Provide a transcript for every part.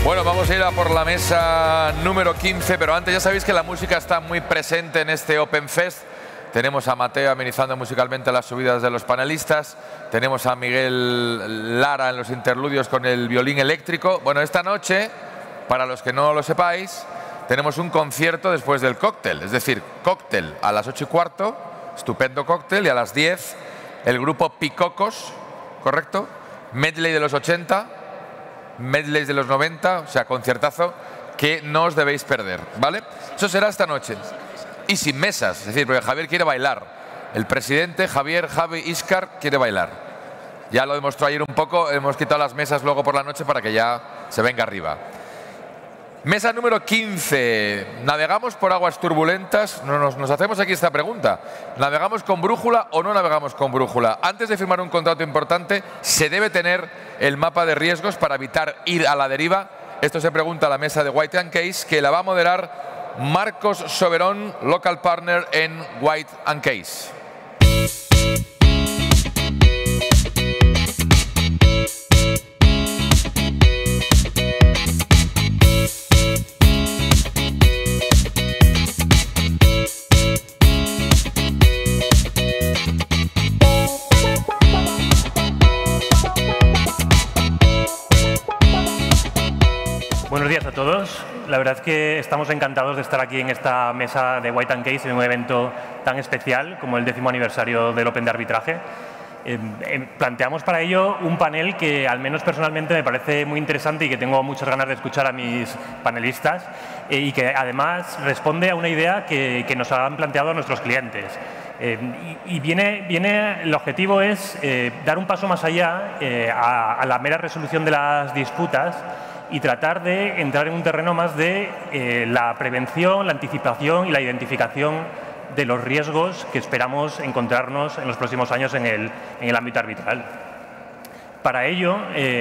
Bueno, vamos a ir a por la mesa número 15, pero antes ya sabéis que la música está muy presente en este Open Fest. Tenemos a Mateo amenizando musicalmente las subidas de los panelistas. Tenemos a Miguel Lara en los interludios con el violín eléctrico. Bueno, esta noche, para los que no lo sepáis, tenemos un concierto después del cóctel. Es decir, cóctel a las 8:15, estupendo cóctel, y a las 10 el grupo Picocos, ¿correcto? Medley de los 80, medleys de los 90, o sea, conciertazo que no os debéis perder, ¿vale? Eso será esta noche. Y sin mesas, es decir, porque Javier quiere bailar. El presidente, Javi Iscar, quiere bailar. Ya lo demostró ayer un poco, hemos quitado las mesas luego por la noche para que ya se venga arriba. Mesa número 15. ¿Navegamos por aguas turbulentas? Nos hacemos aquí esta pregunta. ¿Navegamos con brújula o no navegamos con brújula? Antes de firmar un contrato importante, ¿se debe tener el mapa de riesgos para evitar ir a la deriva? Esto se pregunta a la mesa de White & Case, que la va a moderar Marcos Soberón, local partner en White & Case. Buenos días a todos. La verdad es que estamos encantados de estar aquí en esta mesa de White & Case en un evento tan especial como el 10º aniversario del Open de arbitraje. Planteamos para ello un panel que al menos personalmente me parece muy interesante y que tengo muchas ganas de escuchar a mis panelistas y que además responde a una idea que nos han planteado nuestros clientes. El objetivo es dar un paso más allá a la mera resolución de las disputas y tratar de entrar en un terreno más de la prevención, la anticipación y la identificación de los riesgos que esperamos encontrarnos en los próximos años en el ámbito arbitral. Para ello,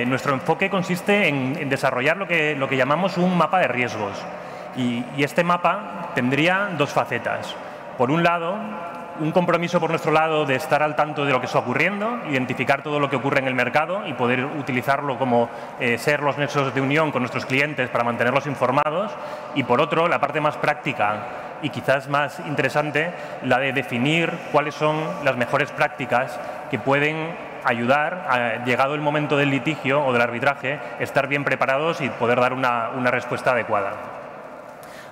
nuestro enfoque consiste en desarrollar lo que llamamos un mapa de riesgos. Y este mapa tendría dos facetas. Por un lado, un compromiso por nuestro lado de estar al tanto de lo que está ocurriendo, identificar todo lo que ocurre en el mercado y poder utilizarlo como ser los nexos de unión con nuestros clientes para mantenerlos informados. Y por otro, la parte más práctica y quizás más interesante, la de definir cuáles son las mejores prácticas que pueden ayudar, llegado el momento del litigio o del arbitraje, estar bien preparados y poder dar una respuesta adecuada.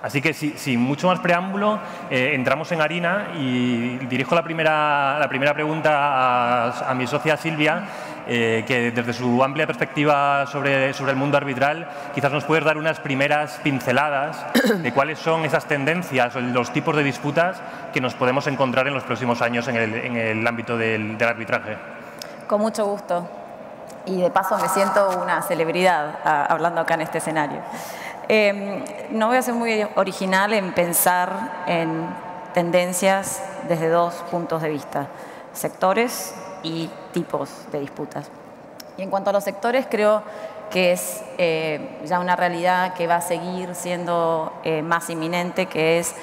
Así que sin mucho más preámbulo, entramos en harina y dirijo la primera pregunta a mi socia Silvia, que desde su amplia perspectiva sobre el mundo arbitral quizás nos puedes dar unas primeras pinceladas de cuáles son esas tendencias o los tipos de disputas que nos podemos encontrar en los próximos años en el ámbito del arbitraje. Con mucho gusto. Y de paso me siento una celebridad hablando acá en este escenario. No voy a ser muy original en pensar en tendencias desde dos puntos de vista, sectores y tipos de disputas. Y en cuanto a los sectores, creo que es ya una realidad que va a seguir siendo más inminente, que es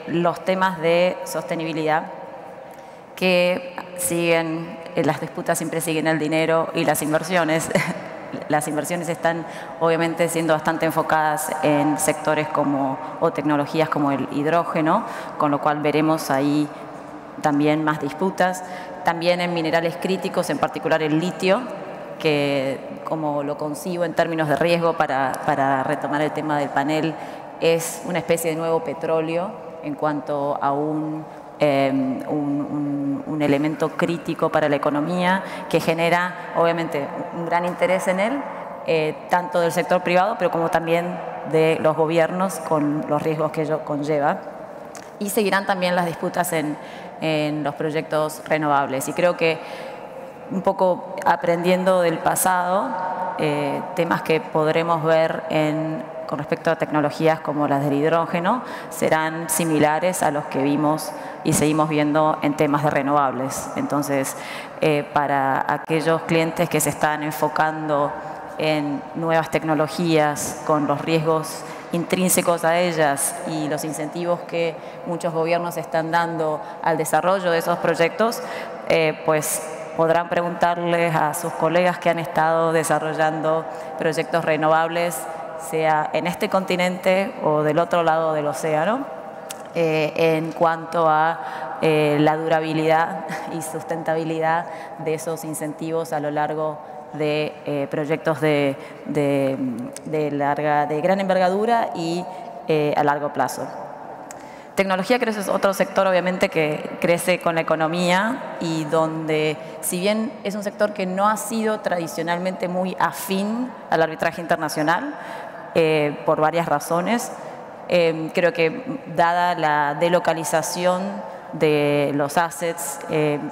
los temas de sostenibilidad, que siguen, las disputas siempre siguen el dinero y las inversiones. Las inversiones están obviamente siendo bastante enfocadas en sectores o tecnologías como el hidrógeno, con lo cual veremos ahí también más disputas. También en minerales críticos, en particular el litio, que como lo concibo en términos de riesgo para retomar el tema del panel, es una especie de nuevo petróleo en cuanto a un elemento crítico para la economía que genera obviamente un gran interés en él, tanto del sector privado pero como también de los gobiernos con los riesgos que ello conlleva. Y seguirán también las disputas en los proyectos renovables. Y creo que un poco aprendiendo del pasado, temas que podremos ver con respecto a tecnologías como las del hidrógeno serán similares a los que vimos y seguimos viendo en temas de renovables. Entonces, para aquellos clientes que se están enfocando en nuevas tecnologías con los riesgos intrínsecos a ellas y los incentivos que muchos gobiernos están dando al desarrollo de esos proyectos, pues podrán preguntarles a sus colegas que han estado desarrollando proyectos renovables, sea en este continente o del otro lado del océano, en cuanto a la durabilidad y sustentabilidad de esos incentivos a lo largo de proyectos de gran envergadura y a largo plazo. Tecnología creo que es otro sector obviamente que crece con la economía y donde, si bien es un sector que no ha sido tradicionalmente muy afín al arbitraje internacional, por varias razones, creo que dada la delocalización de los assets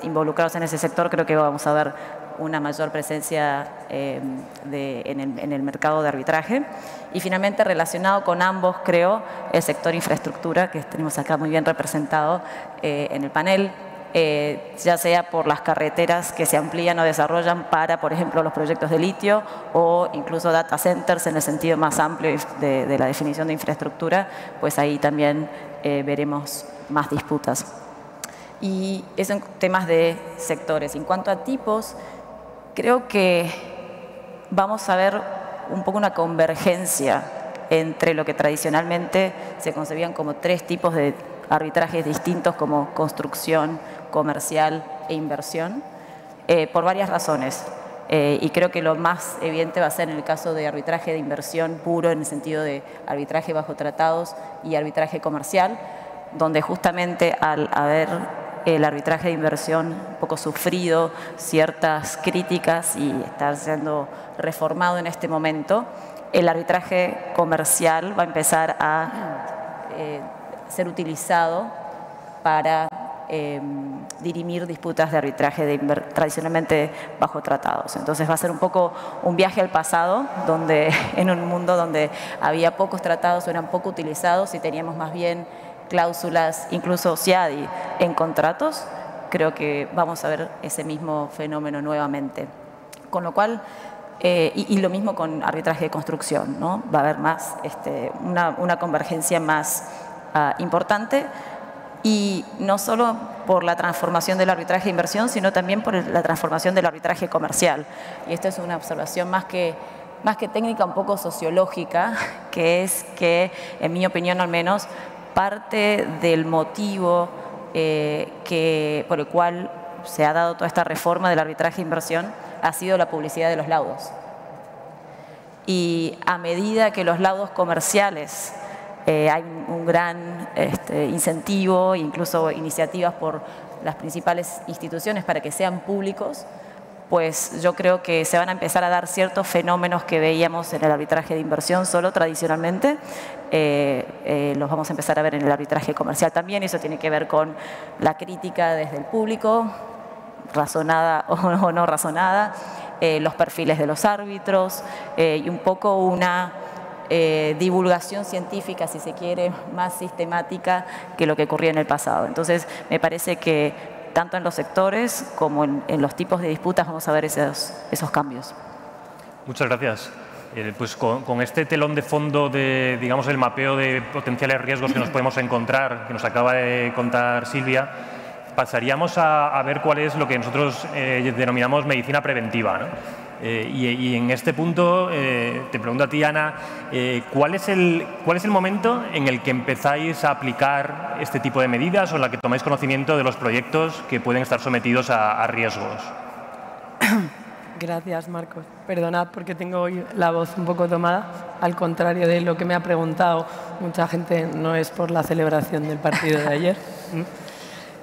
involucrados en ese sector, creo que vamos a ver una mayor presencia en el mercado de arbitraje. Y finalmente, relacionado con ambos, creo, el sector infraestructura, que tenemos acá muy bien representado en el panel, ya sea por las carreteras que se amplían o desarrollan para, por ejemplo, los proyectos de litio o incluso data centers en el sentido más amplio de la definición de infraestructura, pues ahí también veremos más disputas. Y eso en temas de sectores. En cuanto a tipos, creo que vamos a ver un poco una convergencia entre lo que tradicionalmente se concebían como tres tipos de arbitrajes distintos, como construcción, comercial e inversión, por varias razones. Y creo que lo más evidente va a ser en el caso de arbitraje de inversión puro, en el sentido de arbitraje bajo tratados y arbitraje comercial, donde justamente al haber el arbitraje de inversión un poco sufrido ciertas críticas y estar siendo reformado en este momento, el arbitraje comercial va a empezar a ser utilizado para dirimir disputas de arbitraje tradicionalmente bajo tratados. Entonces va a ser un poco un viaje al pasado, donde en un mundo donde había pocos tratados o eran poco utilizados y teníamos más bien cláusulas, incluso CIADI, en contratos, creo que vamos a ver ese mismo fenómeno nuevamente. Con lo cual, y lo mismo con arbitraje de construcción, ¿no? Va a haber más, una convergencia más importante, y no solo por la transformación del arbitraje de inversión, sino también por la transformación del arbitraje comercial. Y esto es una observación más que técnica, un poco sociológica, que es que, en mi opinión al menos, parte del motivo por el cual se ha dado toda esta reforma del arbitraje de inversión ha sido la publicidad de los laudos. Y a medida que los laudos comerciales hay un gran incentivo, incluso iniciativas por las principales instituciones para que sean públicos, pues yo creo que se van a empezar a dar ciertos fenómenos que veíamos en el arbitraje de inversión solo tradicionalmente, los vamos a empezar a ver en el arbitraje comercial también, y eso tiene que ver con la crítica desde el público, razonada o no razonada, los perfiles de los árbitros, y un poco una divulgación científica, si se quiere, más sistemática que lo que ocurría en el pasado. Entonces, me parece que tanto en los sectores como en los tipos de disputas vamos a ver esos cambios. Muchas gracias. Pues con este telón de fondo de, digamos, el mapeo de potenciales riesgos que nos podemos encontrar, que nos acaba de contar Silvia, pasaríamos a ver cuál es lo que nosotros denominamos medicina preventiva, ¿no? Y en este punto, te pregunto a ti, Ana, ¿cuál es el momento en el que empezáis a aplicar este tipo de medidas o en la que tomáis conocimiento de los proyectos que pueden estar sometidos a riesgos? Gracias, Marcos. Perdonad porque tengo hoy la voz un poco tomada, al contrario de lo que me ha preguntado mucha gente, no es por la celebración del partido de ayer.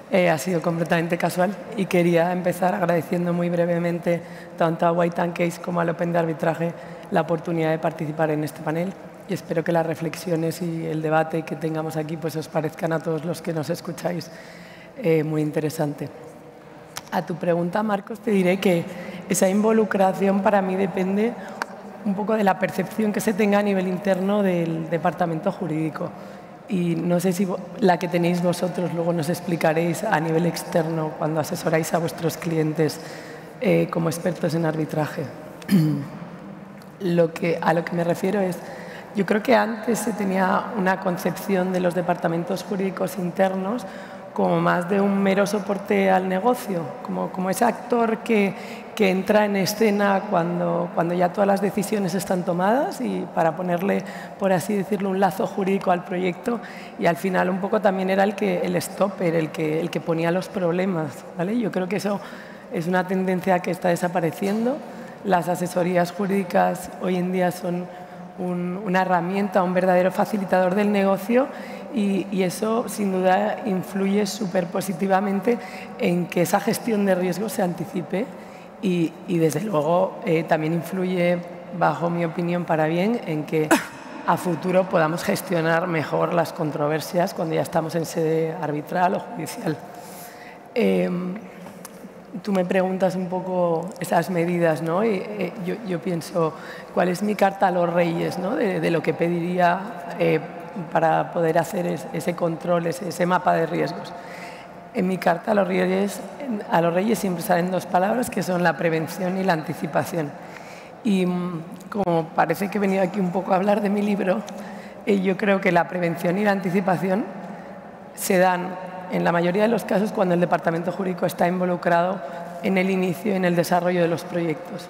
Ha sido completamente casual y quería empezar agradeciendo muy brevemente tanto a White & Case como al Open de Arbitraje la oportunidad de participar en este panel, y espero que las reflexiones y el debate que tengamos aquí pues os parezcan a todos los que nos escucháis muy interesante. A tu pregunta, Marcos, te diré que esa involucración para mí depende un poco de la percepción que se tenga a nivel interno del departamento jurídico. Y no sé si la que tenéis vosotros luego nos explicaréis a nivel externo cuando asesoráis a vuestros clientes como expertos en arbitraje. A lo que me refiero es, yo creo que antes se tenía una concepción de los departamentos jurídicos internos como más de un mero soporte al negocio, como ese actor que entra en escena cuando ya todas las decisiones están tomadas y para ponerle, por así decirlo, un lazo jurídico al proyecto, y al final un poco también era el stopper, el que ponía los problemas, ¿vale? Yo creo que eso es una tendencia que está desapareciendo. Las asesorías jurídicas hoy en día son una herramienta, un verdadero facilitador del negocio, y eso sin duda influye súper positivamente en que esa gestión de riesgos se anticipe y desde luego también influye, bajo mi opinión, para bien en que a futuro podamos gestionar mejor las controversias cuando ya estamos en sede arbitral o judicial. Tú me preguntas un poco esas medidas, ¿no? Yo pienso, ¿cuál es mi carta a los reyes, ¿no? de lo que pediría para poder hacer ese control, ese mapa de riesgos? En mi carta a los reyes siempre salen dos palabras, que son la prevención y la anticipación. Y como parece que he venido aquí un poco a hablar de mi libro, yo creo que la prevención y la anticipación se dan en la mayoría de los casos cuando el departamento jurídico está involucrado en el inicio y en el desarrollo de los proyectos,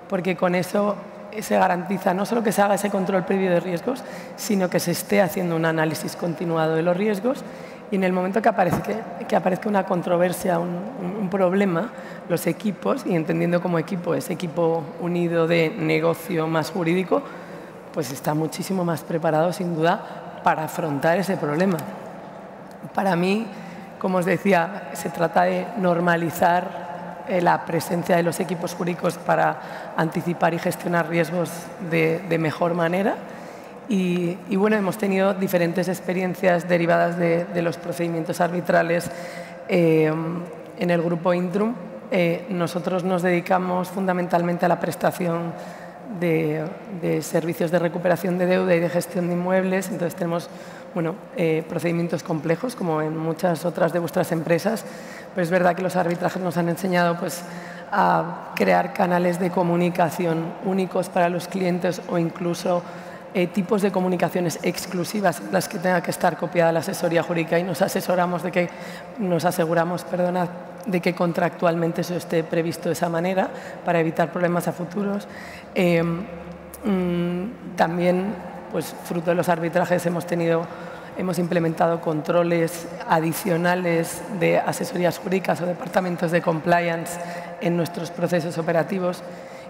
porque con eso se garantiza no solo que se haga ese control previo de riesgos, sino que se esté haciendo un análisis continuado de los riesgos, y en el momento que aparezca una controversia, un problema, los equipos, y entendiendo como equipo ese equipo unido de negocio más jurídico, pues está muchísimo más preparado sin duda para afrontar ese problema. Para mí, como os decía, se trata de normalizar la presencia de los equipos jurídicos para anticipar y gestionar riesgos de mejor manera. Y bueno, hemos tenido diferentes experiencias derivadas de los procedimientos arbitrales en el grupo Intrum. Nosotros nos dedicamos fundamentalmente a la prestación de servicios de recuperación de deuda y de gestión de inmuebles. Entonces tenemos procedimientos complejos, como en muchas otras de vuestras empresas, pero es verdad que los arbitrajes nos han enseñado a crear canales de comunicación únicos para los clientes, o incluso tipos de comunicaciones exclusivas en las que tenga que estar copiada la asesoría jurídica, y nos aseguramos de que contractualmente eso esté previsto de esa manera para evitar problemas a futuros. También, pues, fruto de los arbitrajes hemos implementado controles adicionales de asesorías jurídicas o departamentos de compliance en nuestros procesos operativos.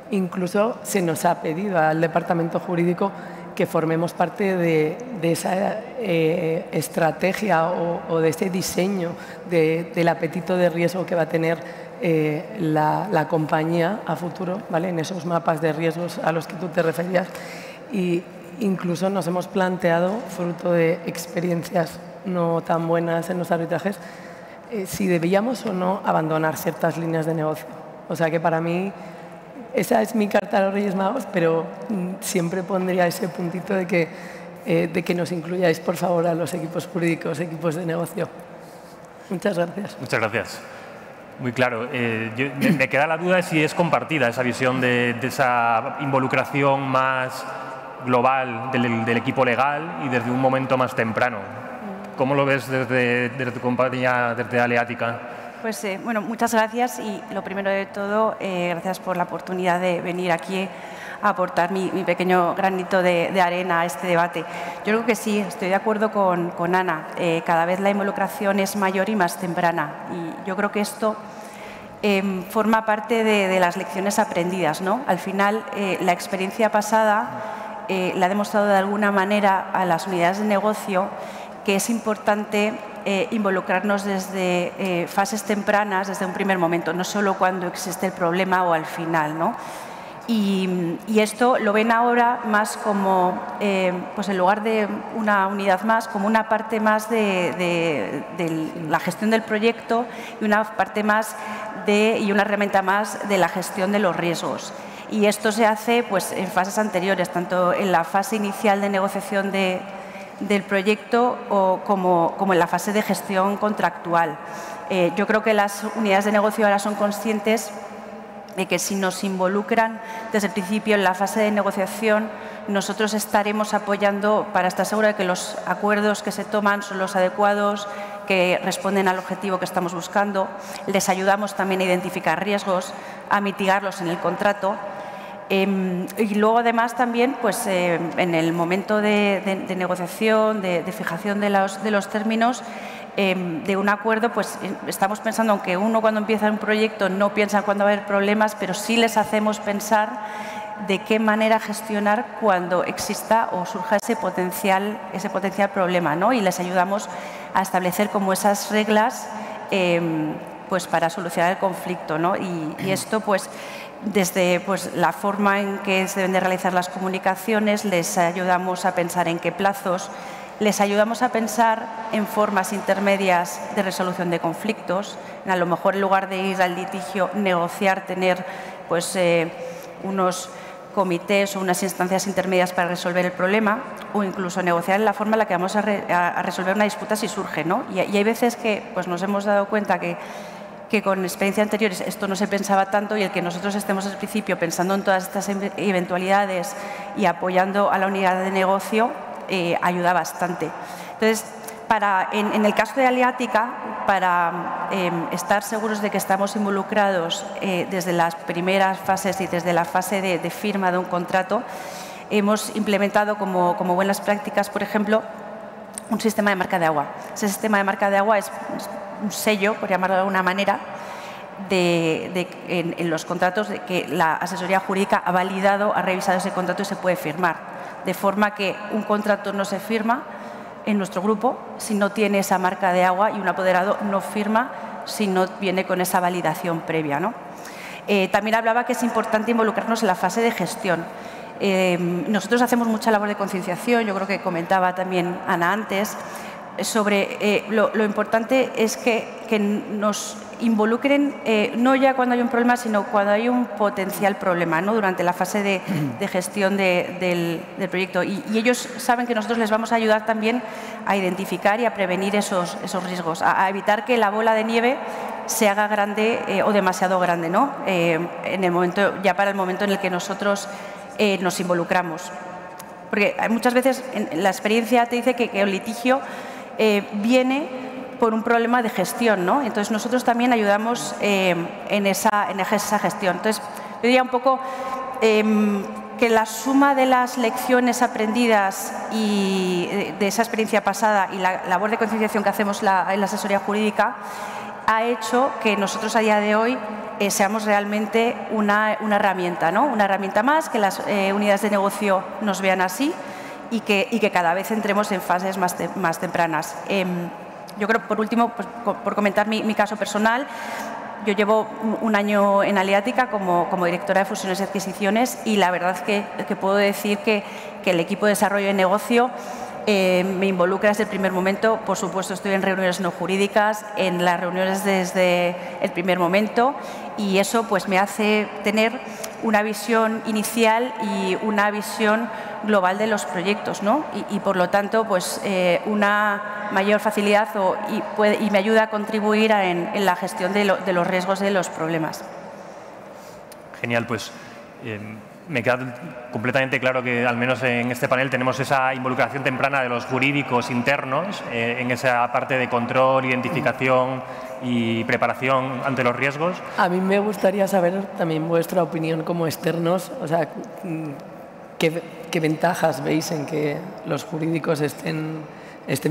Incluso se nos ha pedido al departamento jurídico que formemos parte de esa estrategia o de ese diseño del apetito de riesgo que va a tener la compañía a futuro, ¿vale? En esos mapas de riesgos a los que tú te referías. Y incluso nos hemos planteado, fruto de experiencias no tan buenas en los arbitrajes, si debíamos o no abandonar ciertas líneas de negocio. O sea que para mí esa es mi carta a los Reyes Magos, pero siempre pondría ese puntito de que nos incluyáis, por favor, a los equipos jurídicos, equipos de negocio. Muchas gracias. Muchas gracias. Muy claro. Me queda la duda de si es compartida esa visión de esa involucración más global del equipo legal y desde un momento más temprano. ¿Cómo lo ves desde tu compañía, desde Aleatica? Pues bueno, muchas gracias, y lo primero de todo, gracias por la oportunidad de venir aquí a aportar mi pequeño granito de arena a este debate. Yo creo que sí, estoy de acuerdo con Ana. Cada vez la involucración es mayor y más temprana, y yo creo que esto forma parte de las lecciones aprendidas, ¿no? Al final, la experiencia pasada le ha demostrado de alguna manera a las unidades de negocio que es importante involucrarnos desde fases tempranas, desde un primer momento, no solo cuando existe el problema o al final, ¿no? Y esto lo ven ahora más como, pues en lugar de una unidad más, como una parte más de la gestión del proyecto, y una parte más y una herramienta más de la gestión de los riesgos. Y esto se hace, pues, en fases anteriores, tanto en la fase inicial de negociación del proyecto como en la fase de gestión contractual. Yo creo que las unidades de negocio ahora son conscientes de que si nos involucran desde el principio en la fase de negociación, nosotros estaremos apoyando para estar seguros de que los acuerdos que se toman son los adecuados que responden al objetivo que estamos buscando. Les ayudamos también a identificar riesgos, a mitigarlos en el contrato. Y luego, además, también pues, en el momento de negociación, de fijación de los términos, de un acuerdo, pues estamos pensando, aunque uno cuando empieza un proyecto no piensa cuándo va a haber problemas, pero sí les hacemos pensar de qué manera gestionar cuando exista o surja ese potencial problema, ¿no? Y les ayudamos a establecer como esas reglas pues para solucionar el conflicto, ¿no? Y esto, pues, desde pues, la forma en que se deben de realizar las comunicaciones, les ayudamos a pensar en qué plazos, les ayudamos a pensar en formas intermedias de resolución de conflictos. A lo mejor, en lugar de ir al litigio, negociar, tener pues, unos comités o unas instancias intermedias para resolver el problema, o incluso negociar en la forma en la que vamos a resolver una disputa si surge, ¿no? Y hay veces que pues, nos hemos dado cuenta que con experiencias anteriores esto no se pensaba tanto, y el que nosotros estemos al principio pensando en todas estas eventualidades y apoyando a la unidad de negocio ayuda bastante. Entonces, en el caso de Aliática, para estar seguros de que estamos involucrados desde las primeras fases y desde la fase de firma de un contrato, hemos implementado como buenas prácticas, por ejemplo, un sistema de marca de agua. Ese sistema de marca de agua es un sello, por llamarlo de alguna manera, en los contratos de que la asesoría jurídica ha validado, ha revisado ese contrato y se puede firmar. De forma que un contrato no se firma en nuestro grupo si no tiene esa marca de agua, y un apoderado no firma si no viene con esa validación previa, ¿no? También hablaba que es importante involucrarnos en la fase de gestión. Nosotros hacemos mucha labor de concienciación, yo creo que comentaba también Ana antes, sobre lo importante es que nos involucren no ya cuando hay un problema, sino cuando hay un potencial problema, ¿no? Durante la fase de gestión del proyecto. Y ellos saben que nosotros les vamos a ayudar también a identificar y a prevenir esos riesgos, a evitar que la bola de nieve se haga grande o demasiado grande, ¿no? Ya para el momento en el que nosotros nos involucramos. Porque muchas veces la experiencia te dice que el litigio viene por un problema de gestión, ¿no? Entonces nosotros también ayudamos en esa gestión. Entonces yo diría un poco que la suma de las lecciones aprendidas y de esa experiencia pasada y la labor de concienciación que hacemos en la asesoría jurídica ha hecho que nosotros a día de hoy seamos realmente una herramienta, ¿no? Una herramienta más, que las unidades de negocio nos vean así y que cada vez entremos en fases más tempranas. Yo creo, por último, pues, por comentar mi caso personal, yo llevo un año en Aliática como directora de fusiones y adquisiciones, y la verdad es que puedo decir que el equipo de desarrollo de negocio me involucra desde el primer momento. Por supuesto, estoy en reuniones no jurídicas, en las reuniones desde el primer momento, y eso pues me hace tener una visión inicial y una visión global de los proyectos, ¿no? Y por lo tanto, pues una mayor facilidad y me ayuda a contribuir en la gestión de los riesgos de los problemas. Genial, pues me queda completamente claro que al menos en este panel tenemos esa involucración temprana de los jurídicos internos en esa parte de control, identificación y preparación ante los riesgos. A mí me gustaría saber también vuestra opinión como externos, o sea, ¿qué ventajas veis en que los jurídicos estén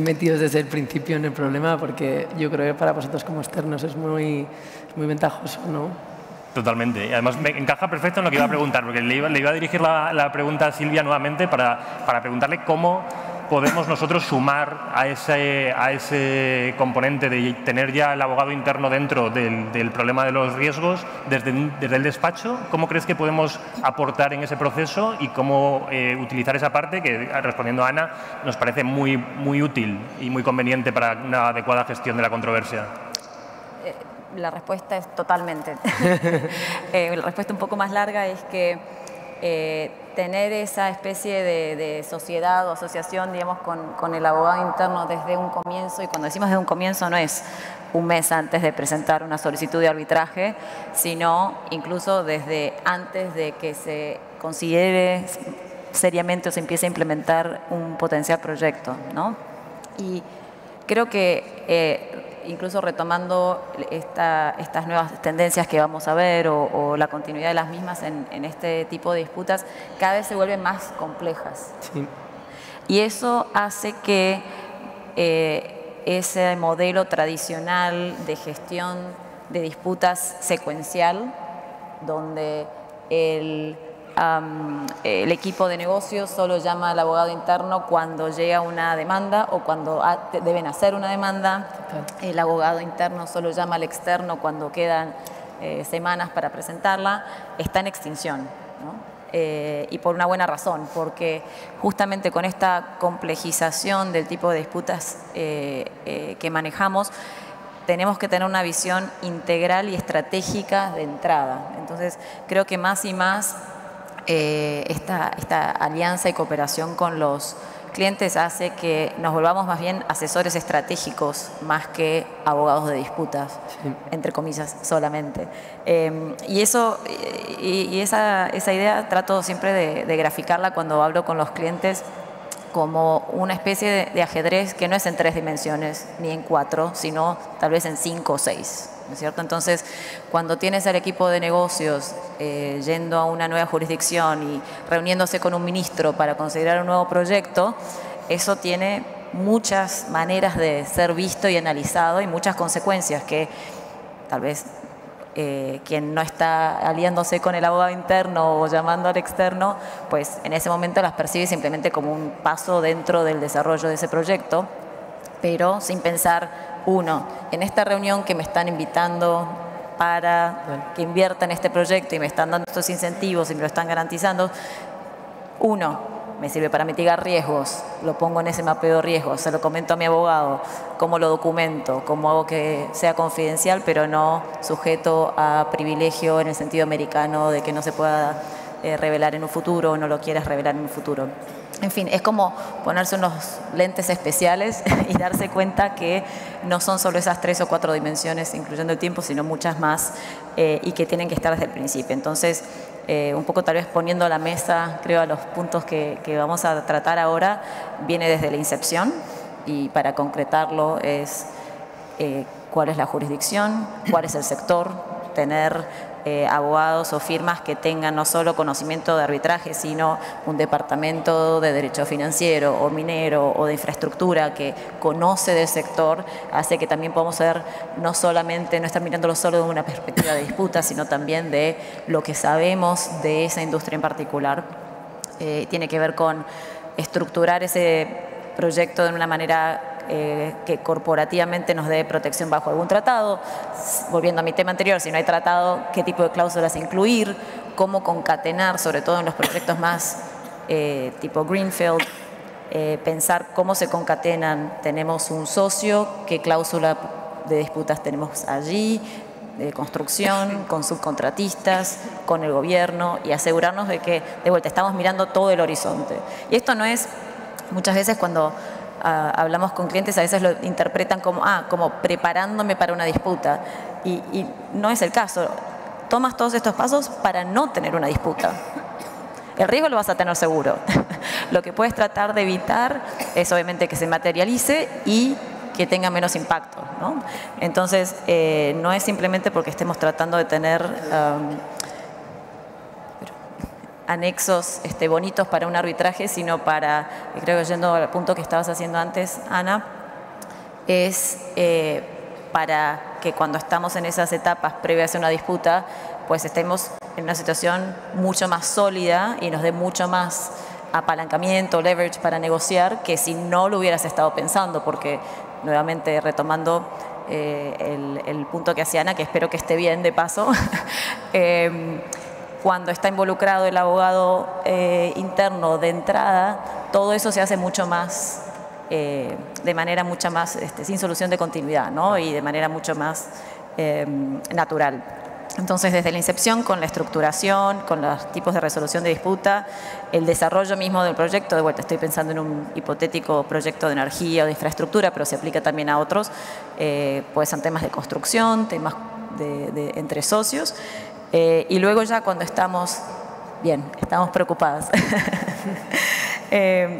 metidos desde el principio en el problema? Porque yo creo que para vosotros como externos es muy ventajoso, ¿no? Totalmente. Y además me encaja perfecto en lo que iba a preguntar, porque le iba a dirigir la pregunta a Silvia nuevamente para preguntarle cómo podemos nosotros sumar a ese componente de tener ya el abogado interno dentro del problema de los riesgos desde el despacho. ¿Cómo crees que podemos aportar en ese proceso y cómo utilizar esa parte que, respondiendo a Ana, nos parece muy útil y muy conveniente para una adecuada gestión de la controversia? La respuesta es totalmente. La respuesta un poco más larga es que tener esa especie de sociedad o asociación, digamos, con el abogado interno desde un comienzo, y cuando decimos desde un comienzo no es un mes antes de presentar una solicitud de arbitraje, sino incluso desde antes de que se considere seriamente o se empiece a implementar un potencial proyecto, ¿no? Y creo que incluso retomando estas nuevas tendencias que vamos a ver o la continuidad de las mismas en este tipo de disputas, cada vez se vuelven más complejas. Sí. Y eso hace que ese modelo tradicional de gestión de disputas secuencial, donde el equipo de negocios solo llama al abogado interno cuando llega una demanda o cuando deben hacer una demanda. El abogado interno solo llama al externo cuando quedan semanas para presentarla. Está en extinción, ¿no? Y por una buena razón, porque justamente con esta complejización del tipo de disputas que manejamos, tenemos que tener una visión integral y estratégica de entrada. Entonces, creo que más y más esta alianza y cooperación con los clientes hace que nos volvamos más bien asesores estratégicos más que abogados de disputas, sí, entre comillas, solamente. Y esa idea trato siempre de graficarla cuando hablo con los clientes como una especie de ajedrez que no es en 3 dimensiones ni en 4, sino tal vez en 5 o 6. ¿No es cierto? Entonces, cuando tienes al equipo de negocios yendo a una nueva jurisdicción y reuniéndose con un ministro para considerar un nuevo proyecto, eso tiene muchas maneras de ser visto y analizado y muchas consecuencias que tal vez quien no está aliándose con el abogado interno o llamando al externo, pues en ese momento las percibe simplemente como un paso dentro del desarrollo de ese proyecto, pero sin pensar, uno, en esta reunión que me están invitando para que invierta en este proyecto y me están dando estos incentivos y me lo están garantizando, uno, me sirve para mitigar riesgos, lo pongo en ese mapeo de riesgos, se lo comento a mi abogado, cómo lo documento, cómo hago que sea confidencial, pero no sujeto a privilegio en el sentido americano de que no se pueda revelar en un futuro o no lo quieras revelar en un futuro. En fin, es como ponerse unos lentes especiales y darse cuenta que no son solo esas 3 o 4 dimensiones, incluyendo el tiempo, sino muchas más y que tienen que estar desde el principio. Entonces, un poco tal vez poniendo a la mesa, creo, a los puntos que vamos a tratar ahora, viene desde la incepción y para concretarlo es cuál es la jurisdicción, cuál es el sector, tener abogados o firmas que tengan no solo conocimiento de arbitraje, sino un departamento de derecho financiero o minero o de infraestructura que conoce del sector, hace que también podamos ver no estar mirándolo solo de una perspectiva de disputa, sino también de lo que sabemos de esa industria en particular. Tiene que ver con estructurar ese proyecto de una manera que corporativamente nos dé protección bajo algún tratado. Volviendo a mi tema anterior, si no hay tratado, qué tipo de cláusulas incluir, cómo concatenar, sobre todo en los proyectos más tipo Greenfield, pensar cómo se concatenan. Tenemos un socio, qué cláusula de disputas tenemos allí, de construcción, con subcontratistas, con el gobierno y asegurarnos de que, de vuelta, estamos mirando todo el horizonte. Y esto no es, muchas veces cuando hablamos con clientes, a veces lo interpretan como preparándome para una disputa y no es el caso. Tomas todos estos pasos para no tener una disputa. El riesgo lo vas a tener seguro. Lo que puedes tratar de evitar es obviamente que se materialice y que tenga menos impacto, ¿no? Entonces, no es simplemente porque estemos tratando de tener anexos bonitos para un arbitraje, sino para, creo que yendo al punto que estabas haciendo antes, Ana, es para que cuando estamos en esas etapas previas a una disputa, pues estemos en una situación mucho más sólida y nos dé mucho más apalancamiento, leverage para negociar, que si no lo hubieras estado pensando, porque nuevamente retomando el punto que hacía Ana, que espero que esté bien de paso, cuando está involucrado el abogado interno de entrada, todo eso se hace mucho más, de manera mucho más, sin solución de continuidad, ¿no? Y de manera mucho más natural. Entonces, desde la incepción, con la estructuración, con los tipos de resolución de disputa, el desarrollo mismo del proyecto, de vuelta estoy pensando en un hipotético proyecto de energía o de infraestructura, pero se aplica también a otros, pues son temas de construcción, temas entre socios. Y luego ya cuando estamos bien, estamos preocupadas,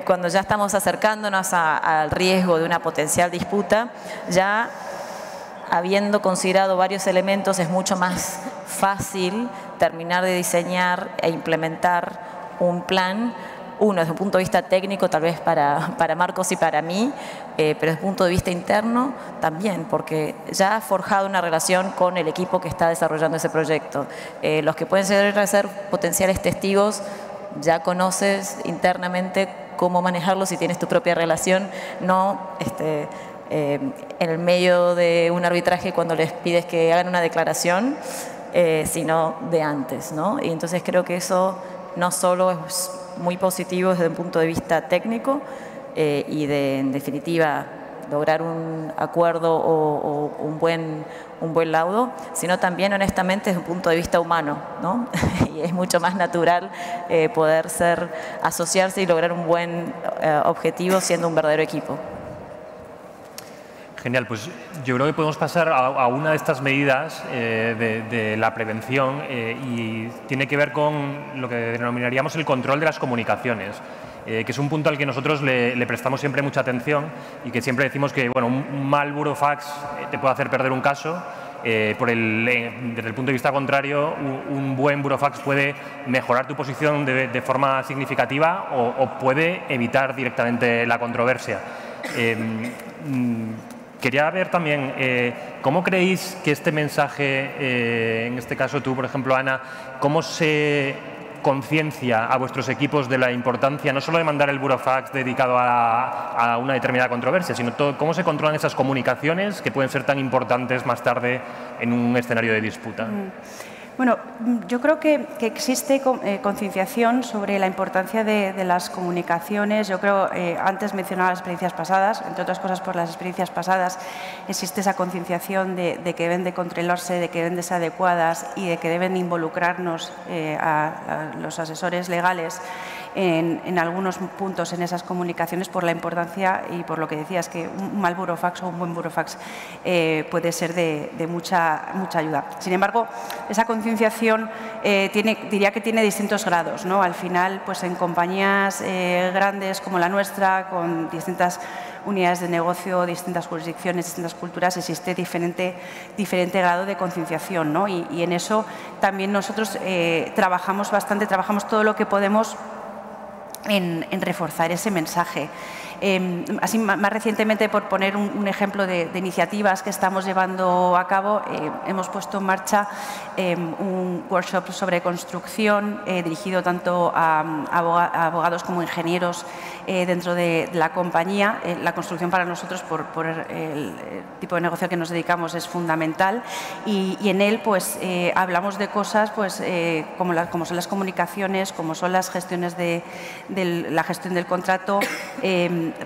cuando ya estamos acercándonos al riesgo de una potencial disputa, ya habiendo considerado varios elementos, es mucho más fácil terminar de diseñar e implementar un plan. Uno, desde un punto de vista técnico, tal vez para Marcos y para mí, pero desde un punto de vista interno también, porque ya ha forjado una relación con el equipo que está desarrollando ese proyecto. Los que pueden ser potenciales testigos, ya conoces internamente cómo manejarlo si tienes tu propia relación, no en el medio de un arbitraje cuando les pides que hagan una declaración, sino de antes, ¿no? Y entonces creo que eso no solo es muy positivo desde un punto de vista técnico y en definitiva, lograr un acuerdo o un buen laudo, sino también, honestamente, desde un punto de vista humano, ¿no? Y es mucho más natural poder asociarse y lograr un buen objetivo siendo un verdadero equipo. Genial, pues yo creo que podemos pasar a una de estas medidas de la prevención y tiene que ver con lo que denominaríamos el control de las comunicaciones, que es un punto al que nosotros le prestamos siempre mucha atención y que siempre decimos que bueno, un mal burofax te puede hacer perder un caso. Desde el punto de vista contrario, un buen burofax puede mejorar tu posición de forma significativa o puede evitar directamente la controversia. Quería ver también, ¿cómo creéis que este mensaje, en este caso tú, por ejemplo, Ana, cómo se conciencia a vuestros equipos de la importancia no solo de mandar el burofax dedicado a una determinada controversia, sino cómo se controlan esas comunicaciones que pueden ser tan importantes más tarde en un escenario de disputa? Bueno, yo creo que existe concienciación sobre la importancia de las comunicaciones. Yo creo, antes mencionaba las experiencias pasadas, entre otras cosas por las experiencias pasadas, existe esa concienciación de que deben de controlarse, de que deben de ser adecuadas y de que deben involucrarnos a los asesores legales en algunos puntos en esas comunicaciones por la importancia y por lo que decías, que un mal burofax o un buen burofax puede ser de mucha ayuda. Sin embargo, esa concienciación diría que tiene distintos grados, ¿no? Al final, pues en compañías grandes como la nuestra, con distintas unidades de negocio, distintas jurisdicciones, distintas culturas, existe diferente grado de concienciación, ¿no? Y en eso también nosotros trabajamos bastante, trabajamos todo lo que podemos en reforzar ese mensaje. Así, más recientemente, por poner un ejemplo de iniciativas que estamos llevando a cabo, hemos puesto en marcha un workshop sobre construcción dirigido tanto a abogados como ingenieros dentro de la compañía. La construcción para nosotros, por el tipo de negocio que nos dedicamos, es fundamental y en él pues, hablamos de cosas pues, como son las comunicaciones, como son las gestiones de la gestión del contrato.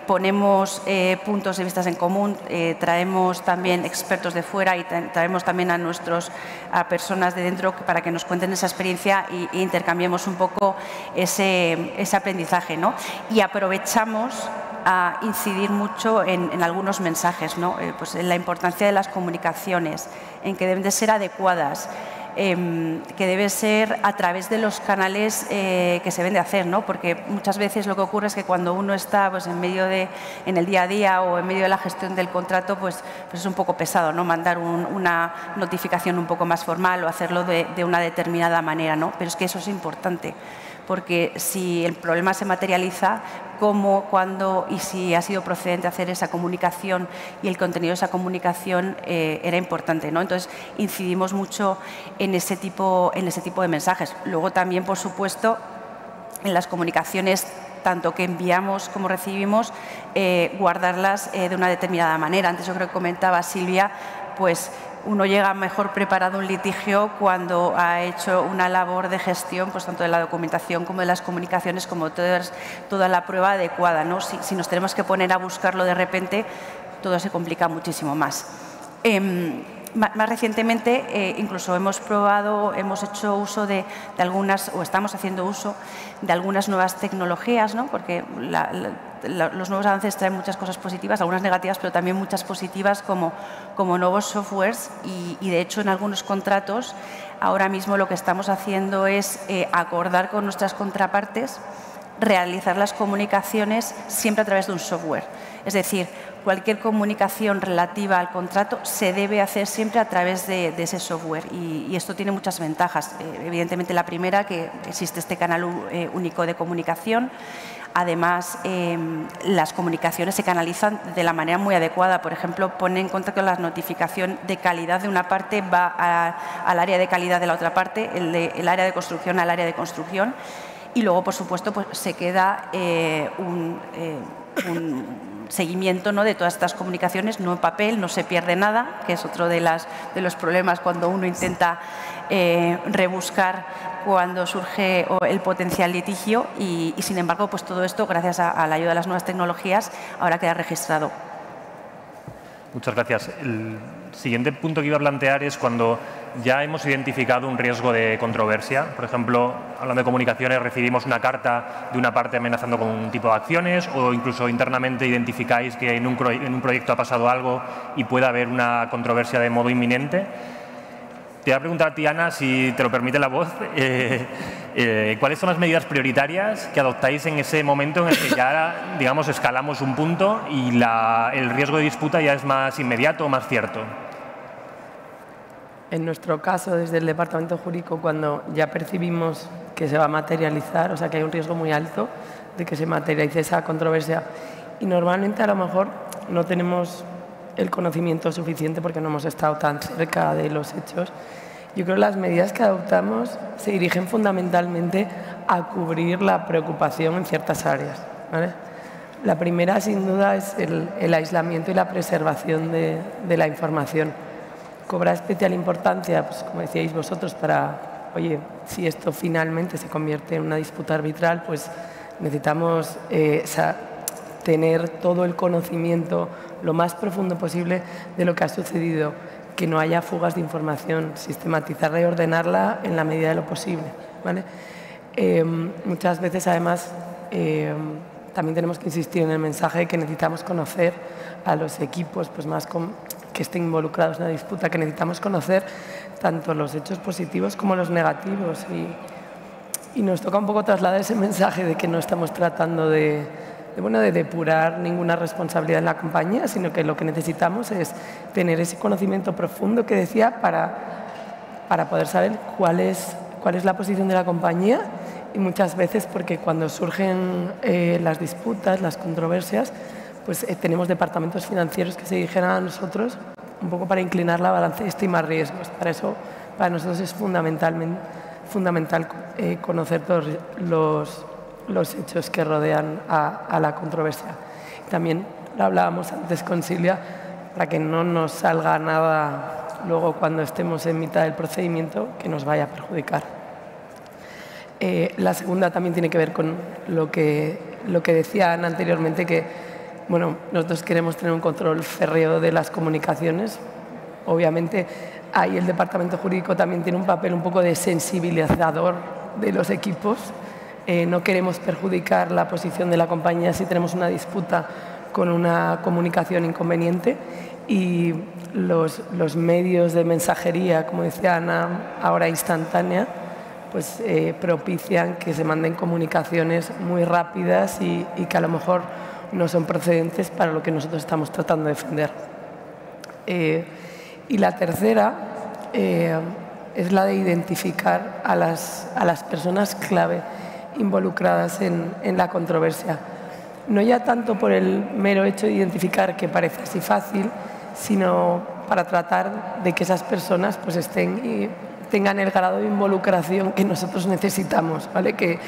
Ponemos puntos de vista en común, traemos también expertos de fuera y traemos también a personas de dentro para que nos cuenten esa experiencia e intercambiemos un poco ese aprendizaje, ¿no? Y aprovechamos a incidir mucho en algunos mensajes, ¿no? Pues en la importancia de las comunicaciones, en que deben de ser adecuadas, que debe ser a través de los canales que se deben de hacer, ¿no? Porque muchas veces lo que ocurre es que cuando uno está pues, en el día a día o en medio de la gestión del contrato, pues es un poco pesado, ¿no? Mandar una notificación un poco más formal o hacerlo de una determinada manera, ¿no? Pero es que eso es importante, porque si el problema se materializa, cómo, cuándo y si ha sido procedente hacer esa comunicación y el contenido de esa comunicación era importante, ¿no? Entonces, incidimos mucho en ese tipo de mensajes. Luego también, por supuesto, en las comunicaciones, tanto que enviamos como recibimos, guardarlas de una determinada manera. Antes yo creo que comentaba Silvia, pues uno llega mejor preparado a un litigio cuando ha hecho una labor de gestión, pues tanto de la documentación como de las comunicaciones, como toda la prueba adecuada, ¿no? Si nos tenemos que poner a buscarlo de repente, todo se complica muchísimo más. Más recientemente, incluso hemos hecho uso de algunas, o estamos haciendo uso de algunas nuevas tecnologías, ¿no? Porque los nuevos avances traen muchas cosas positivas, algunas negativas, pero también muchas positivas como nuevos softwares y de hecho en algunos contratos ahora mismo lo que estamos haciendo es acordar con nuestras contrapartes realizar las comunicaciones siempre a través de un software. Es decir, cualquier comunicación relativa al contrato se debe hacer siempre a través de ese software y esto tiene muchas ventajas. Evidentemente la primera, que existe este canal único de comunicación. Además, las comunicaciones se canalizan de la manera muy adecuada. Por ejemplo, pone en contacto la notificación de calidad de una parte, va al área de calidad de la otra parte, el área de construcción al área de construcción. Y luego, por supuesto, pues, se queda un seguimiento, ¿no?, de todas estas comunicaciones, no en papel, no se pierde nada, que es otro de los problemas cuando uno intenta rebuscar cuando surge el potencial litigio y sin embargo, pues todo esto, gracias a la ayuda de las nuevas tecnologías, ahora queda registrado. Muchas gracias. El siguiente punto que iba a plantear es cuando ya hemos identificado un riesgo de controversia. Por ejemplo, hablando de comunicaciones, recibimos una carta de una parte amenazando con un tipo de acciones o incluso internamente identificáis que en un proyecto ha pasado algo y puede haber una controversia de modo inminente. Te voy a preguntar a ti, Ana, si te lo permite la voz, ¿cuáles son las medidas prioritarias que adoptáis en ese momento en el que ya, digamos, escalamos un punto y el riesgo de disputa ya es más inmediato o más cierto? En nuestro caso, desde el Departamento Jurídico, cuando ya percibimos que se va a materializar, o sea, que hay un riesgo muy alto de que se materialice esa controversia, y normalmente a lo mejor no tenemos el conocimiento suficiente porque no hemos estado tan cerca de los hechos. Yo creo que las medidas que adoptamos se dirigen fundamentalmente a cubrir la preocupación en ciertas áreas, ¿vale? La primera, sin duda, es el aislamiento y la preservación de la información. Cobra especial importancia, pues, como decíais vosotros, para, oye, si esto finalmente se convierte en una disputa arbitral, pues necesitamos tener todo el conocimiento lo más profundo posible de lo que ha sucedido, que no haya fugas de información, sistematizarla y ordenarla en la medida de lo posible, ¿vale? Muchas veces, además, también tenemos que insistir en el mensaje de que necesitamos conocer a los equipos pues, que estén involucrados en la disputa, que necesitamos conocer tanto los hechos positivos como los negativos. Y nos toca un poco trasladar ese mensaje de que no estamos tratando de depurar ninguna responsabilidad en la compañía, sino que lo que necesitamos es tener ese conocimiento profundo que decía para poder saber cuál es la posición de la compañía y muchas veces porque cuando surgen las disputas, las controversias, pues tenemos departamentos financieros que se dirigen a nosotros un poco para inclinar la balanza y estimar riesgos. Para eso, para nosotros es fundamental conocer todos los hechos que rodean a la controversia. También lo hablábamos antes con Silvia, para que no nos salga nada luego cuando estemos en mitad del procedimiento que nos vaya a perjudicar. La segunda también tiene que ver con lo que decían anteriormente, que bueno, nosotros queremos tener un control férreo de las comunicaciones. Obviamente, ahí el Departamento Jurídico también tiene un papel un poco de sensibilizador de los equipos. No queremos perjudicar la posición de la compañía si tenemos una disputa con una comunicación inconveniente y los medios de mensajería, como decía Ana, ahora instantánea, pues propician que se manden comunicaciones muy rápidas y que a lo mejor no son procedentes para lo que nosotros estamos tratando de defender. Y la tercera es la de identificar a las personas clave involucradas en la controversia. No ya tanto por el mero hecho de identificar, que parece así fácil, sino para tratar de que esas personas pues tengan el grado de involucración que nosotros necesitamos, ¿vale? Que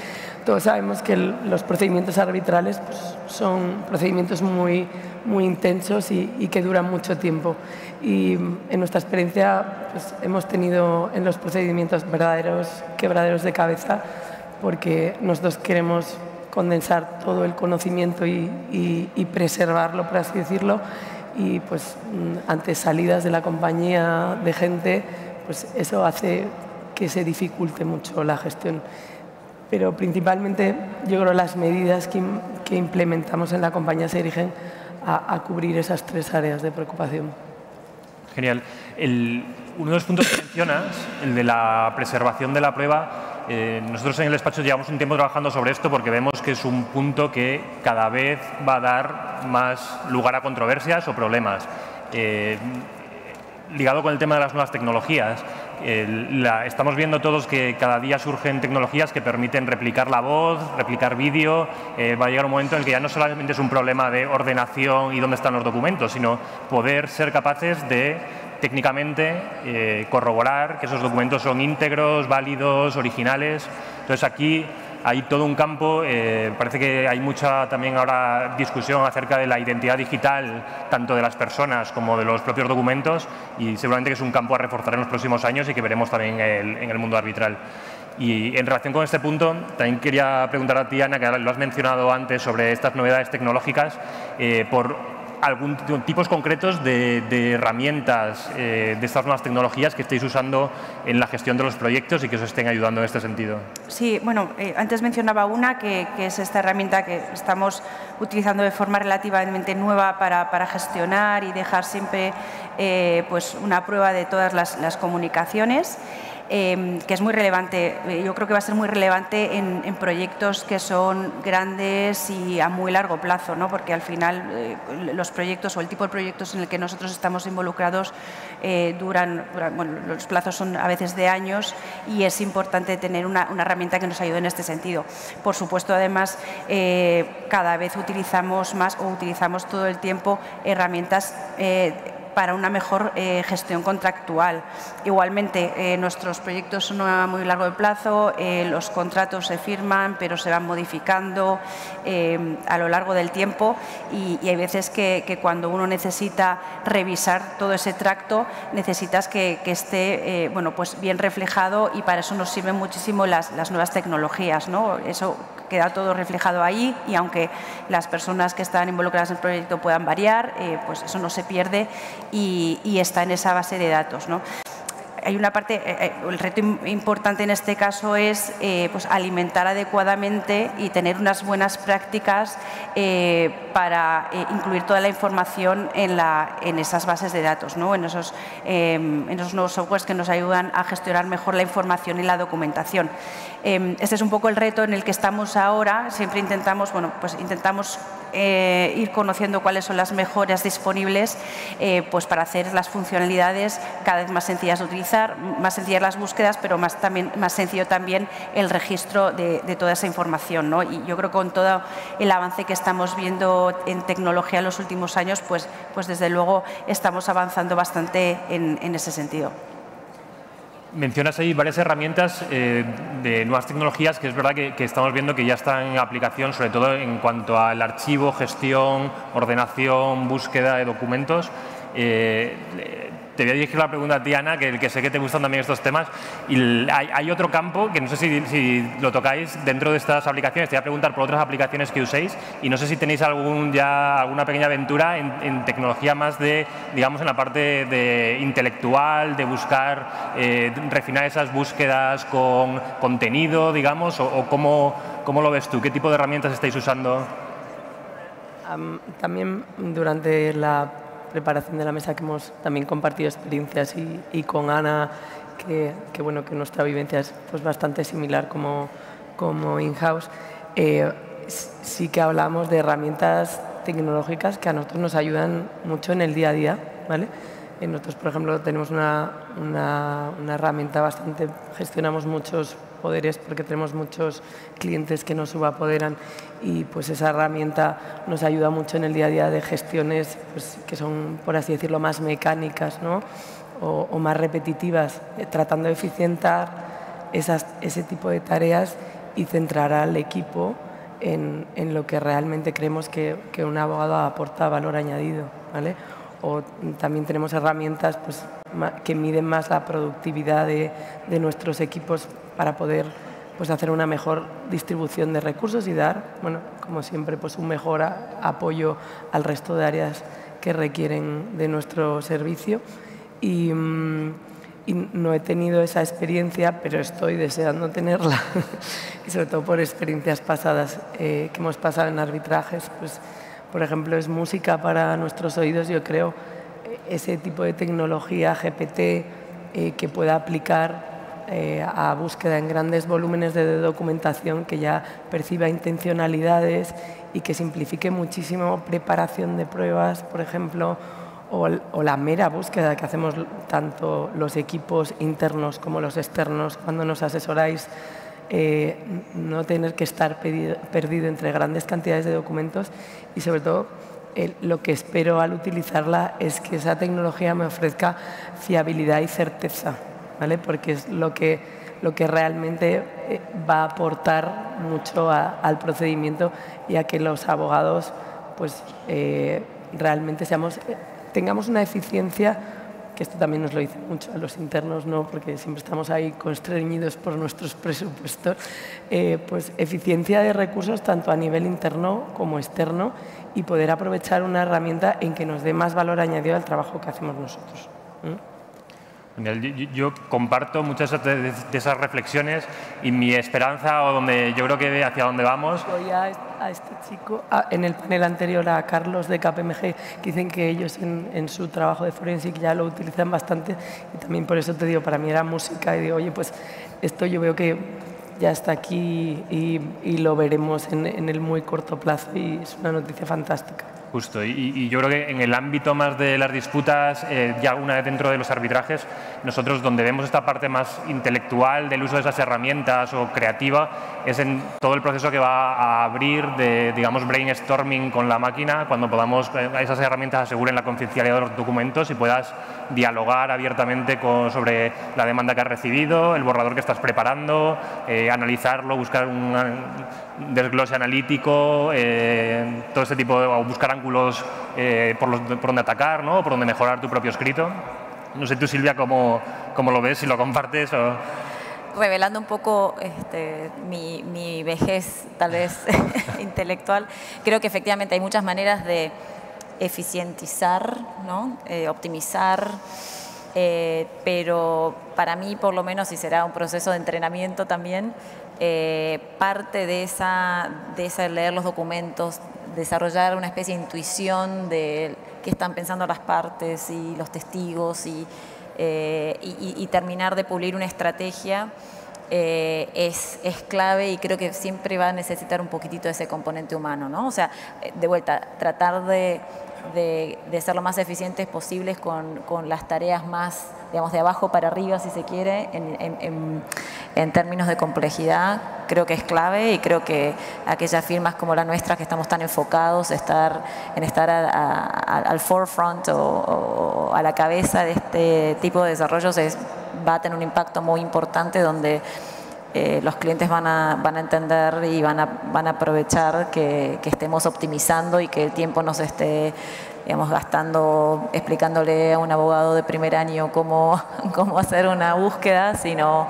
todos sabemos que los procedimientos arbitrales pues, son procedimientos muy, muy intensos y que duran mucho tiempo. Y en nuestra experiencia pues, hemos tenido en los procedimientos verdaderos quebraderos de cabeza, porque nosotros queremos condensar todo el conocimiento y preservarlo, por así decirlo, y pues ante salidas de la compañía de gente, pues eso hace que se dificulte mucho la gestión. Pero principalmente yo creo que las medidas que implementamos en la compañía se dirigen a cubrir esas tres áreas de preocupación. Genial. Uno de los puntos que mencionas, el de la preservación de la prueba, nosotros en el despacho llevamos un tiempo trabajando sobre esto porque vemos que es un punto que cada vez va a dar más lugar a controversias o problemas. Ligado con el tema de las nuevas tecnologías, estamos viendo todos que cada día surgen tecnologías que permiten replicar la voz, replicar vídeo. Va a llegar un momento en el que ya no solamente es un problema de ordenación y dónde están los documentos, sino poder ser capaces de técnicamente corroborar que esos documentos son íntegros, válidos, originales. Entonces aquí hay todo un campo, parece que hay mucha también ahora discusión acerca de la identidad digital, tanto de las personas como de los propios documentos, y seguramente que es un campo a reforzar en los próximos años y que veremos también en el mundo arbitral. Y en relación con este punto, también quería preguntar a ti, Ana, que lo has mencionado antes sobre estas novedades tecnológicas, por algún tipos concretos de herramientas de estas nuevas tecnologías que estéis usando en la gestión de los proyectos y que os estén ayudando en este sentido. Sí, bueno, antes mencionaba una que es esta herramienta que estamos utilizando de forma relativamente nueva para gestionar y dejar siempre pues una prueba de todas las comunicaciones. Que es muy relevante, yo creo que va a ser muy relevante en proyectos que son grandes y a muy largo plazo, ¿no? Porque al final los proyectos o el tipo de proyectos en el que nosotros estamos involucrados bueno, los plazos son a veces de años y es importante tener una herramienta que nos ayude en este sentido. Por supuesto, además, cada vez utilizamos más o utilizamos todo el tiempo herramientas para una mejor gestión contractual. Igualmente, nuestros proyectos son a muy largo plazo, los contratos se firman, pero se van modificando a lo largo del tiempo y hay veces que cuando uno necesita revisar todo ese tracto, necesitas que esté bueno, pues bien reflejado y para eso nos sirven muchísimo las nuevas tecnologías, ¿no? Eso queda todo reflejado ahí y aunque las personas que están involucradas en el proyecto puedan variar, pues eso no se pierde y está en esa base de datos, ¿no? Hay una parte, el reto importante en este caso es pues alimentar adecuadamente y tener unas buenas prácticas para incluir toda la información en esas bases de datos, ¿no? en esos nuevos softwares que nos ayudan a gestionar mejor la información y la documentación. Este es un poco el reto en el que estamos ahora. Siempre intentamos, bueno, pues intentamos ir conociendo cuáles son las mejoras disponibles pues para hacer las funcionalidades cada vez más sencillas de utilizar, más sencillas las búsquedas, pero más sencillo también el registro de toda esa información, ¿no? Y yo creo que con todo el avance que estamos viendo en tecnología en los últimos años, pues desde luego estamos avanzando bastante en ese sentido. Mencionas ahí varias herramientas de nuevas tecnologías que es verdad que estamos viendo que ya están en aplicación, sobre todo en cuanto al archivo, gestión, ordenación, búsqueda de documentos. Te voy a dirigir la pregunta a ti, Ana, que sé que te gustan también estos temas. Y hay otro campo que no sé si lo tocáis dentro de estas aplicaciones. Te voy a preguntar por otras aplicaciones que uséis y no sé si tenéis alguna pequeña aventura en tecnología más de, digamos, en la parte de intelectual, de buscar, refinar esas búsquedas con contenido, digamos, o cómo lo ves tú. ¿Qué tipo de herramientas estáis usando? También durante la preparación de la mesa que hemos también compartido experiencias y con Ana que bueno, que nuestra vivencia es pues bastante similar como in-house, sí que hablamos de herramientas tecnológicas que a nosotros nos ayudan mucho en el día a día, ¿vale? Nosotros, por ejemplo, tenemos una herramienta bastante, gestionamos muchos poderes porque tenemos muchos clientes que nos subapoderan y pues esa herramienta nos ayuda mucho en el día a día de gestiones pues, que son, por así decirlo, más mecánicas, ¿no? o más repetitivas, tratando de eficientar ese tipo de tareas y centrar al equipo en lo que realmente creemos que un abogado aporta valor añadido, ¿vale? O también tenemos herramientas pues, que miden más la productividad de nuestros equipos para poder pues, hacer una mejor distribución de recursos y dar, bueno, como siempre, pues, un mejor apoyo al resto de áreas que requieren de nuestro servicio. Y no he tenido esa experiencia, pero estoy deseando tenerla, y sobre todo por experiencias pasadas que hemos pasado en arbitrajes. Pues, por ejemplo, es música para nuestros oídos, yo creo, ese tipo de tecnología GPT que pueda aplicar a búsqueda en grandes volúmenes de documentación, que ya perciba intencionalidades y que simplifique muchísimo preparación de pruebas, por ejemplo, o la mera búsqueda que hacemos tanto los equipos internos como los externos cuando nos asesoráis, no tener que estar perdido entre grandes cantidades de documentos y, sobre todo, lo que espero al utilizarla es que esa tecnología me ofrezca fiabilidad y certeza, ¿vale? Porque es lo que realmente va a aportar mucho al procedimiento y a que los abogados pues, realmente tengamos una eficiencia, que esto también nos lo dice mucho a los internos, ¿no? Porque siempre estamos ahí constreñidos por nuestros presupuestos, pues eficiencia de recursos tanto a nivel interno como externo y poder aprovechar una herramienta en que nos dé más valor añadido al trabajo que hacemos nosotros. Yo comparto muchas de esas reflexiones y mi esperanza, o yo creo que hacia donde vamos. Voy a este chico, en el panel anterior a Carlos de KPMG, que dicen que ellos en su trabajo de forensic ya lo utilizan bastante y también por eso te digo, para mí era música y digo, oye, pues esto yo veo que ya está aquí y lo veremos en el muy corto plazo y es una noticia fantástica. Justo, y yo creo que en el ámbito más de las disputas, ya una vez dentro de los arbitrajes, nosotros donde vemos esta parte más intelectual del uso de esas herramientas o creativa es en todo el proceso que va a abrir de, digamos, brainstorming con la máquina, cuando podamos, esas herramientas aseguren la confidencialidad de los documentos y puedas dialogar abiertamente sobre la demanda que has recibido, el borrador que estás preparando, analizarlo, buscar un desglose analítico, todo este tipo de, o buscar ángulos por donde atacar, ¿no? Por donde mejorar tu propio escrito. No sé tú, Silvia, cómo lo ves, si lo compartes o... Revelando un poco mi vejez, tal vez, intelectual, creo que efectivamente hay muchas maneras de eficientizar, ¿no? Optimizar, pero para mí, por lo menos, y será un proceso de entrenamiento también, parte de esa leer los documentos, desarrollar una especie de intuición de qué están pensando las partes y los testigos y terminar de pulir una estrategia es clave y creo que siempre va a necesitar un poquitito de ese componente humano, ¿no? O sea, de vuelta, tratar de ser lo más eficientes posibles con las tareas más, digamos, de abajo para arriba, si se quiere, en términos de complejidad, creo que es clave y creo que aquellas firmas como la nuestra que estamos tan enfocados en estar al forefront o a la cabeza de este tipo de desarrollos va a tener un impacto muy importante donde los clientes van a entender y van a aprovechar que estemos optimizando y que el tiempo no se esté, digamos, gastando explicándole a un abogado de primer año cómo hacer una búsqueda, sino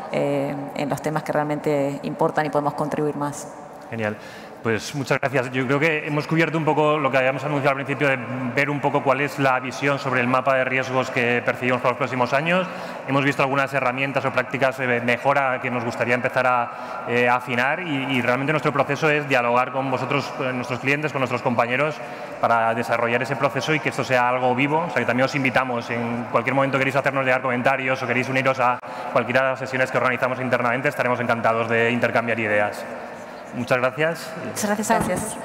en los temas que realmente importan y podemos contribuir más. Genial. Pues muchas gracias. Yo creo que hemos cubierto un poco lo que habíamos anunciado al principio, de ver un poco cuál es la visión sobre el mapa de riesgos que percibimos para los próximos años. Hemos visto algunas herramientas o prácticas de mejora que nos gustaría empezar a afinar y realmente nuestro proceso es dialogar con vosotros, nuestros clientes, con nuestros compañeros, para desarrollar ese proceso y que esto sea algo vivo. O sea, que también os invitamos, en cualquier momento queréis hacernos llegar comentarios o queréis uniros a cualquiera de las sesiones que organizamos internamente, estaremos encantados de intercambiar ideas. Muchas gracias. Muchas gracias.